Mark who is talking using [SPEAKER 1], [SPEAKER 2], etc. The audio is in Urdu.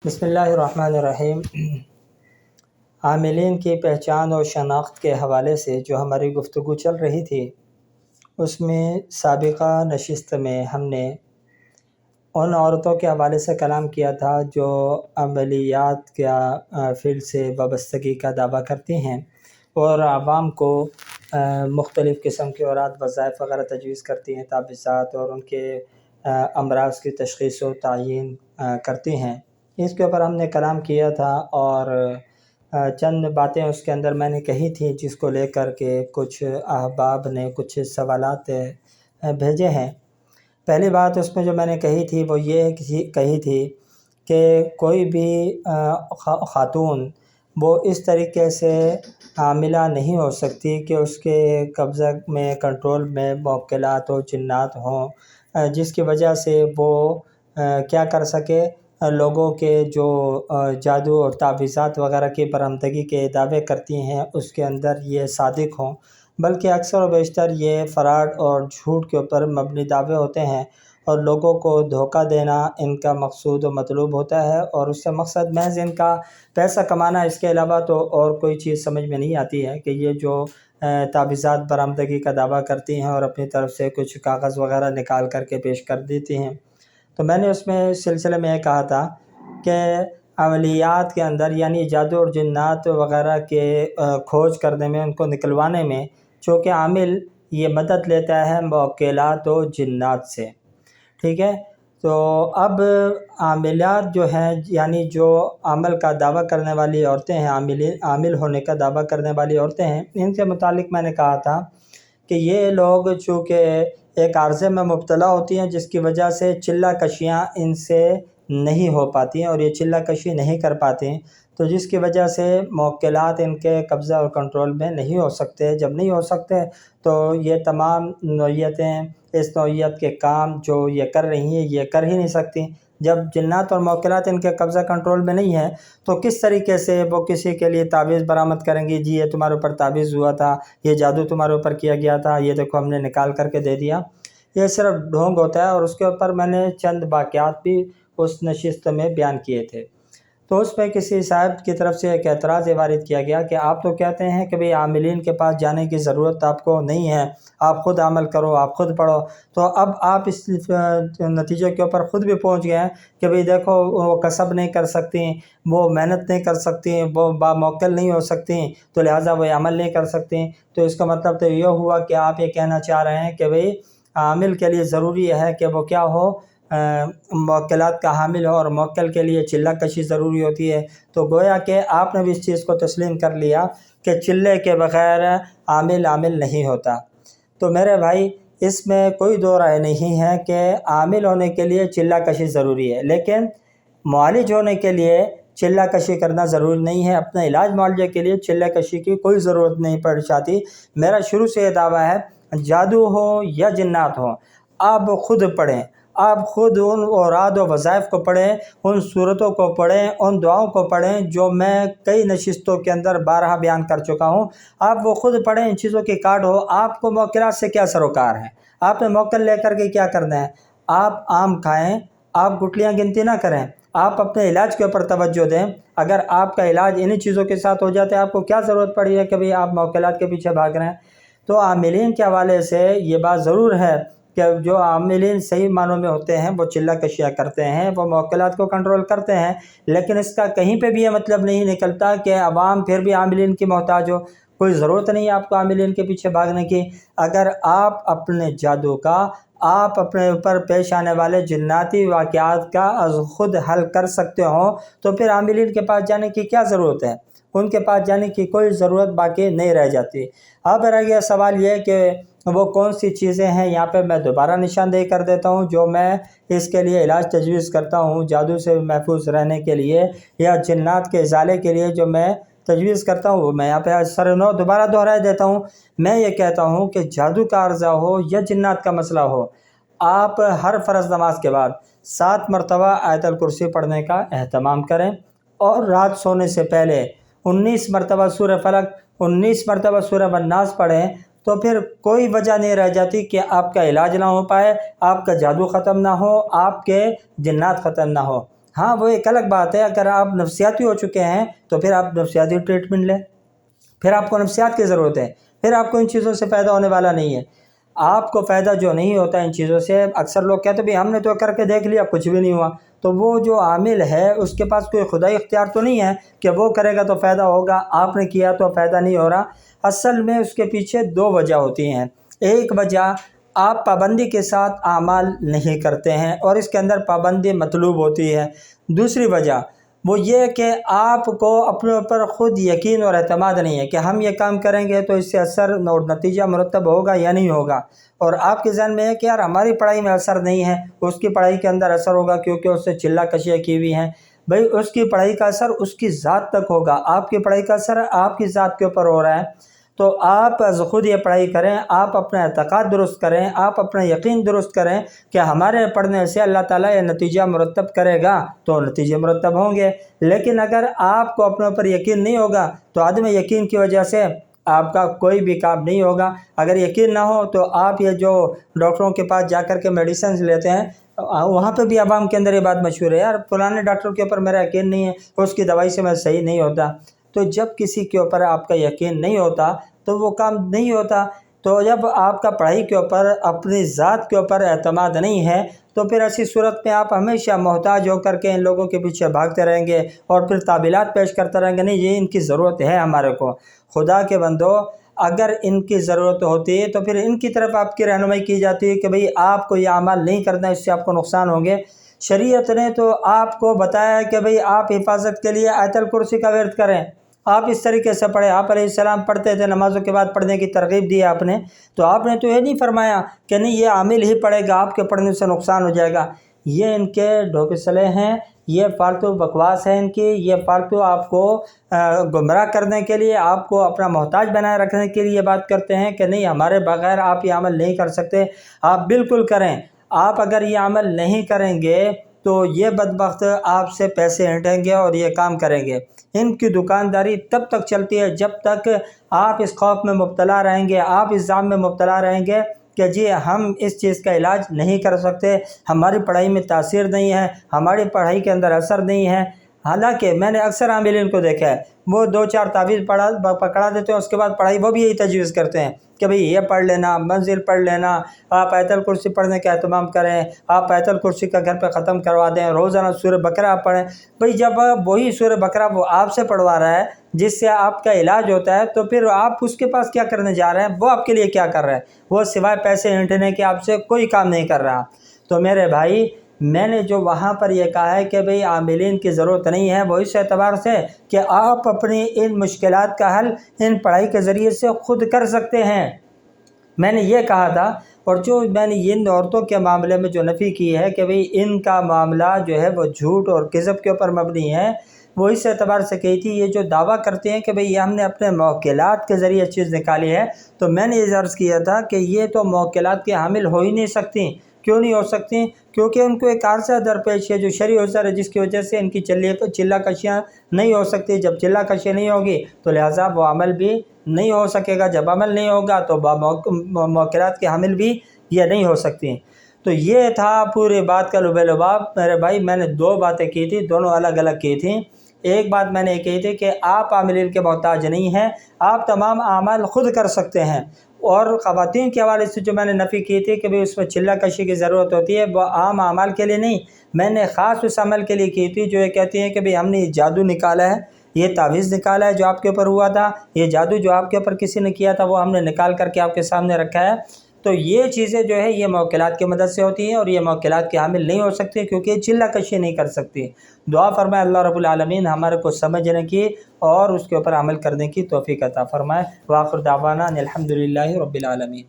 [SPEAKER 1] بسم اللہ الرحمن الرحیم۔ عاملین کی پہچان اور شناخت کے حوالے سے جو ہماری گفتگو چل رہی تھی، اس میں سابقہ نشست میں ہم نے ان عورتوں کے حوالے سے کلام کیا تھا جو عملیات کا فیلڈ سے وابستگی کا دعویٰ کرتی ہیں اور عوام کو مختلف قسم کے اوراد وظائف وغیرہ تجویز کرتی ہیں، تعویذات اور ان کے امراض کی تشخیص و تعیین کرتی ہیں۔ اس کے اوپر ہم نے کلام کیا تھا اور چند باتیں اس کے اندر میں نے کہی تھی، جس کو لے کر کے کچھ احباب نے کچھ سوالات بھیجے ہیں۔ پہلی بات اس میں جو میں نے کہی تھی وہ یہ کہی تھی کہ کوئی بھی خاتون وہ اس طریقے سے عاملہ نہیں ہو سکتی کہ اس کے قبضہ میں کنٹرول میں موکلات و جنات ہوں، جس کی وجہ سے وہ کیا کر سکے، لوگوں کے جو جادو اور تعویذات وغیرہ کی برآمدگی کے دعوے کرتی ہیں اس کے اندر یہ صادق ہوں، بلکہ اکثر و بیشتر یہ فراڈ اور جھوٹ کے اوپر مبنی دعوے ہوتے ہیں اور لوگوں کو دھوکہ دینا ان کا مقصود و مطلوب ہوتا ہے، اور اس سے مقصد محض ان کا پیسہ کمانا، اس کے علاوہ تو اور کوئی چیز سمجھ میں نہیں آتی ہے کہ یہ جو تعویذات برآمدگی کا دعویٰ کرتی ہیں اور اپنی طرف سے کچھ کاغذ وغیرہ نکال کر کے پیش کر دیتی ہیں۔ تو میں نے اس میں سلسلے میں یہ کہا تھا کہ عملیات کے اندر یعنی جادو اور جنات وغیرہ کے کھوج کرنے میں، ان کو نکلوانے میں، چونکہ عامل یہ مدد لیتا ہے موکلات و جنات سے، ٹھیک ہے۔ تو اب عاملات جو ہیں یعنی جو عمل کا دعویٰ کرنے والی عورتیں ہیں، عامل ہونے کا دعویٰ کرنے والی عورتیں ہیں، ان کے متعلق میں نے کہا تھا کہ یہ لوگ چونکہ ایک عارضے میں مبتلا ہوتی ہیں جس کی وجہ سے چلہ کشیاں ان سے نہیں ہو پاتی ہیں اور یہ چلہ کشی نہیں کر پاتے ہیں، تو جس کی وجہ سے موکلات ان کے قبضہ اور کنٹرول میں نہیں ہو سکتے۔ جب نہیں ہو سکتے تو یہ تمام نوعیتیں، اس نوعیت کے کام جو یہ کر رہی ہیں یہ کر ہی نہیں سکتی۔ جب جنات اور موکلات ان کے قبضہ کنٹرول میں نہیں ہے تو کس طریقے سے وہ کسی کے لیے تعویذ برآمد کریں گی؟ جی یہ تمہارے اوپر تعویذ ہوا تھا، یہ جادو تمہارے اوپر کیا گیا تھا، یہ دیکھو ہم نے نکال کر کے دے دیا۔ یہ صرف ڈھونگ ہوتا ہے، اور اس کے اوپر میں نے چند واقعات بھی اس نشست میں بیان کیے تھے۔ تو اس پہ کسی صاحب کی طرف سے ایک اعتراض وارد کیا گیا کہ آپ تو کہتے ہیں کہ بھئی عاملین کے پاس جانے کی ضرورت آپ کو نہیں ہے، آپ خود عمل کرو، آپ خود پڑھو، تو اب آپ اس نتیجے کے اوپر خود بھی پہنچ گئے ہیں کہ بھئی دیکھو وہ کسب نہیں کر سکتی، وہ محنت نہیں کر سکتی، وہ باموکل نہیں ہو سکتی، تو لہٰذا وہ عمل نہیں کر سکتی۔ تو اس کا مطلب تو یہ ہوا کہ آپ یہ کہنا چاہ رہے ہیں کہ بھئی عامل کے لیے ضروری ہے کہ وہ کیا ہو، موکلات کا حامل ہو، اور موکل کے لیے چلہ کشی ضروری ہوتی ہے۔ تو گویا کہ آپ نے بھی اس چیز کو تسلیم کر لیا کہ چلے کے بغیر عامل نہیں ہوتا۔ تو میرے بھائی اس میں کوئی دو رائے نہیں ہے کہ عامل ہونے کے لیے چلہ کشی ضروری ہے، لیکن معالج ہونے کے لیے چلہ کشی کرنا ضروری نہیں ہے۔ اپنے علاج معالجے کے لیے چلہ کشی کی کوئی ضرورت نہیں پڑ جاتی۔ میرا شروع سے یہ دعویٰ ہے، جادو ہو یا جنات ہو، آپ خود پڑھیں، آپ خود ان اوراد و وظائف کو پڑھیں، ان صورتوں کو پڑھیں، ان دعاؤں کو پڑھیں جو میں کئی نشستوں کے اندر بارہا بیان کر چکا ہوں۔ آپ وہ خود پڑھیں، ان چیزوں کی کاٹ ہو۔ آپ کو موکلات سے کیا سروکار ہے؟ آپ نے موکل لے کر کے کیا کرنا ہے؟ آپ آم کھائیں، آپ گٹلیاں گنتی نہ کریں، آپ اپنے علاج کے اوپر توجہ دیں۔ اگر آپ کا علاج انہی چیزوں کے ساتھ ہو جاتا ہے، آپ کو کیا ضرورت پڑی ہے کہ بھئی آپ موکلات کے پیچھے بھاگ رہے ہیں؟ تو عاملین کے حوالے سے یہ بات ضرور ہے کہ جو عاملین صحیح معنوں میں ہوتے ہیں وہ چلہ کشیاں کرتے ہیں، وہ موکلات کو کنٹرول کرتے ہیں، لیکن اس کا کہیں پہ بھی یہ مطلب نہیں نکلتا کہ عوام پھر بھی عاملین کی محتاج ہو۔ کوئی ضرورت نہیں ہے آپ کو عاملین کے پیچھے بھاگنے کی۔ اگر آپ اپنے جادو کا، آپ اپنے اوپر پیش آنے والے جناتی واقعات کا از خود حل کر سکتے ہوں تو پھر عاملین کے پاس جانے کی کیا ضرورت ہے؟ ان کے پاس جانے کی کوئی ضرورت باقی نہیں رہ جاتی۔ اب رہ گیا سوال یہ کہ وہ کون سی چیزیں ہیں، یہاں پہ میں دوبارہ نشاندہی کر دیتا ہوں جو میں اس کے لیے علاج تجویز کرتا ہوں، جادو سے محفوظ رہنے کے لیے یا جنات کے ازالے کے لیے جو میں تجویز کرتا ہوں، وہ میں یہاں پہ سر نو دوبارہ دہرائے دیتا ہوں۔ میں یہ کہتا ہوں کہ جادو کا عرضہ ہو یا جنات کا مسئلہ ہو، آپ ہر فرض نماز کے بعد 7 مرتبہ آیت الکرسی پڑھنے کا اہتمام کریں، اور رات سونے سے پہلے 19 مرتبہ سورہ فلق، 19 مرتبہ سورہ الناس پڑھیں، تو پھر کوئی وجہ نہیں رہ جاتی کہ آپ کا علاج نہ ہو پائے، آپ کا جادو ختم نہ ہو، آپ کے جنات ختم نہ ہو۔ ہاں وہ ایک الگ بات ہے، اگر آپ نفسیاتی ہو چکے ہیں تو پھر آپ نفسیاتی ٹریٹمنٹ لیں، پھر آپ کو نفسیات کی ضرورت ہے، پھر آپ کو ان چیزوں سے فائدہ ہونے والا نہیں ہے۔ آپ کو فائدہ جو نہیں ہوتا ان چیزوں سے، اکثر لوگ کہتے ہیں بھئی ہم نے تو کر کے دیکھ لیا کچھ بھی نہیں ہوا، تو وہ جو عامل ہے اس کے پاس کوئی خدائی اختیار تو نہیں ہے کہ وہ کرے گا تو فائدہ ہوگا، آپ نے کیا تو فائدہ نہیں ہو رہا۔ اصل میں اس کے پیچھے دو وجہ ہوتی ہیں۔ ایک وجہ آپ پابندی کے ساتھ اعمال نہیں کرتے ہیں اور اس کے اندر پابندی مطلوب ہوتی ہے۔ دوسری وجہ وہ یہ کہ آپ کو اپنے اوپر خود یقین اور اعتماد نہیں ہے کہ ہم یہ کام کریں گے تو اس سے اثر اور نتیجہ مرتب ہوگا یا نہیں ہوگا، اور آپ کے ذہن میں ہے کہ یار ہماری پڑھائی میں اثر نہیں ہے، اس کی پڑھائی کے اندر اثر ہوگا کیونکہ اس سے چلہ کشیاں کی ہوئی ہیں۔ بھئی اس کی پڑھائی کا اثر اس کی ذات تک ہوگا، آپ کی پڑھائی کا اثر آپ کی ذات کے اوپر ہو رہا ہے، تو آپ از خود یہ پڑھائی کریں، آپ اپنا اعتقاد درست کریں، آپ اپنا یقین درست کریں کہ ہمارے پڑھنے سے اللہ تعالیٰ یہ نتیجہ مرتب کرے گا تو نتیجے مرتب ہوں گے۔ لیکن اگر آپ کو اپنے اوپر یقین نہیں ہوگا تو عدم یقین کی وجہ سے آپ کا کوئی بھی کام نہیں ہوگا۔ اگر یقین نہ ہو تو آپ یہ جو ڈاکٹروں کے پاس جا کر کے میڈیسنز لیتے ہیں، وہاں پہ بھی عوام کے اندر یہ بات مشہور ہے، یار فلانے ڈاکٹر کے اوپر میرا یقین نہیں ہے، اس کی دوائی سے میں صحیح نہیں ہوتا۔ تو جب کسی کے اوپر آپ کا یقین نہیں ہوتا تو وہ کام نہیں ہوتا۔ تو جب آپ کا پڑھائی کے اوپر، اپنی ذات کے اوپر اعتماد نہیں ہے تو پھر ایسی صورت میں آپ ہمیشہ محتاج ہو کر کے ان لوگوں کے پیچھے بھاگتے رہیں گے اور پھر تعویلات پیش کرتے رہیں گے، نہیں یہ ان کی ضرورت ہے ہمارے کو۔ خدا کے بندو، اگر ان کی ضرورت ہوتی تو پھر ان کی طرف آپ کی رہنمائی کی جاتی ہے کہ بھئی آپ کو یہ اعمال نہیں کرنا، اس سے آپ کو نقصان ہوں گے۔ شریعت نے تو آپ کو بتایا ہے کہ بھئی آپ حفاظت کے لیے آیت الکرسی کا ورد کریں، آپ اس طریقے سے پڑھیں۔ آپ علیہ السلام پڑھتے تھے، نمازوں کے بعد پڑھنے کی ترغیب دی آپ نے، تو آپ نے تو یہ نہیں فرمایا کہ نہیں یہ عامل ہی پڑھے گا، آپ کے پڑھنے سے نقصان ہو جائے گا۔ یہ ان کے ڈھوپسلے ہیں، یہ فالتو بکواس ہے ان کی، یہ فالتو آپ کو گمراہ کرنے کے لیے، آپ کو اپنا محتاج بنائے رکھنے کے لیے یہ بات کرتے ہیں کہ نہیں ہمارے بغیر آپ یہ عمل نہیں کر سکتے۔ آپ بالکل کریں۔ آپ اگر یہ عمل نہیں کریں گے تو یہ بدبخت آپ سے پیسے ہٹیں گے اور یہ کام کریں گے۔ ان کی دکانداری تب تک چلتی ہے جب تک آپ اس خوف میں مبتلا رہیں گے، آپ اس ظام میں مبتلا رہیں گے کہ جی ہم اس چیز کا علاج نہیں کر سکتے، ہماری پڑھائی میں تاثیر نہیں ہے، ہماری پڑھائی کے اندر اثر نہیں ہے۔ حالانکہ میں نے اکثر عاملین کو دیکھا ہے، وہ 2-4 تعویذ پکڑا دیتے ہیں، اس کے بعد پڑھائی وہ بھی یہی تجویز کرتے ہیں کہ بھئی یہ پڑھ لینا، منزل پڑھ لینا، آپ آیت الکرسی پڑھنے کا اہتمام کریں، آپ آیت الکرسی کا گھر پہ ختم کروا دیں، روزانہ سورہ بقرہ آپ پڑھیں۔ بھئی جب وہی سورہ بقرہ وہ آپ سے پڑھوا رہا ہے جس سے آپ کا علاج ہوتا ہے، تو پھر آپ اس کے پاس کیا کرنے جا رہے ہیں؟ وہ آپ کے لیے کیا کر رہا ہے؟ وہ سوائے پیسے ہینٹنے کے آپ سے کوئی کام نہیں کر رہا۔ تو میرے بھائی، میں نے جو وہاں پر یہ کہا ہے کہ بھئی عاملین کی ضرورت نہیں ہے، وہ اس اعتبار سے کہ آپ اپنی ان مشکلات کا حل ان پڑھائی کے ذریعے سے خود کر سکتے ہیں، میں نے یہ کہا تھا۔ اور جو میں نے ان عورتوں کے معاملے میں جو نفی کی ہے کہ بھئی ان کا معاملہ جو ہے وہ جھوٹ اور کذب کے اوپر مبنی ہے، وہ اس اعتبار سے کہی تھی، یہ جو دعویٰ کرتے ہیں کہ بھئی یہ ہم نے اپنے موکلات کے ذریعے چیز نکالی ہے، تو میں نے یہ عرض کیا تھا کہ یہ تو موکلات کے حامل ہو ہی نہیں سکتی۔ کیوں نہیں ہو سکتی؟ کیونکہ ان کو ایک عارضہ درپیش ہے جو شرعی عذر ہے، جس کی وجہ سے ان کی چلہ کشیاں نہیں ہو سکتی۔ جب چلہ کشی نہیں ہوگی تو لہٰذا وہ عمل بھی نہیں ہو سکے گا، جب عمل نہیں ہوگا تو موکلات کے حامل بھی یہ نہیں ہو سکتی۔ تو یہ تھا پوری بات کا لب لباب۔ میرے بھائی، میں نے 2 باتیں کی تھی، دونوں الگ الگ کی تھیں۔ ایک بات میں نے یہ کہی تھی کہ آپ عاملین کے محتاج نہیں ہیں، آپ تمام اعمال خود کر سکتے ہیں۔ اور خواتین کے حوالے سے جو میں نے نفی کی تھی کہ بھئی اس میں چلہ کشی کی ضرورت ہوتی ہے، وہ عام اعمال کے لیے نہیں، میں نے خاص اس عمل کے لیے کی تھی جو یہ کہتی ہیں کہ بھئی ہم نے یہ جادو نکالا ہے، یہ تعویذ نکالا ہے جو آپ کے اوپر ہوا تھا، یہ جادو جو آپ کے اوپر کسی نے کیا تھا وہ ہم نے نکال کر کے آپ کے سامنے رکھا ہے۔ تو یہ چیزیں جو ہے یہ موکلات کی مدد سے ہوتی ہیں اور یہ موکلات کے حامل نہیں ہو سکتی کیونکہ یہ چلہ کشی نہیں کر سکتی۔ دعا فرمائے اللہ رب العالمین ہمارے کو سمجھنے کی اور اس کے اوپر عمل کرنے کی توفیق عطا فرمائے۔ وآخر دعوانا ان الحمدللہ رب العالمین۔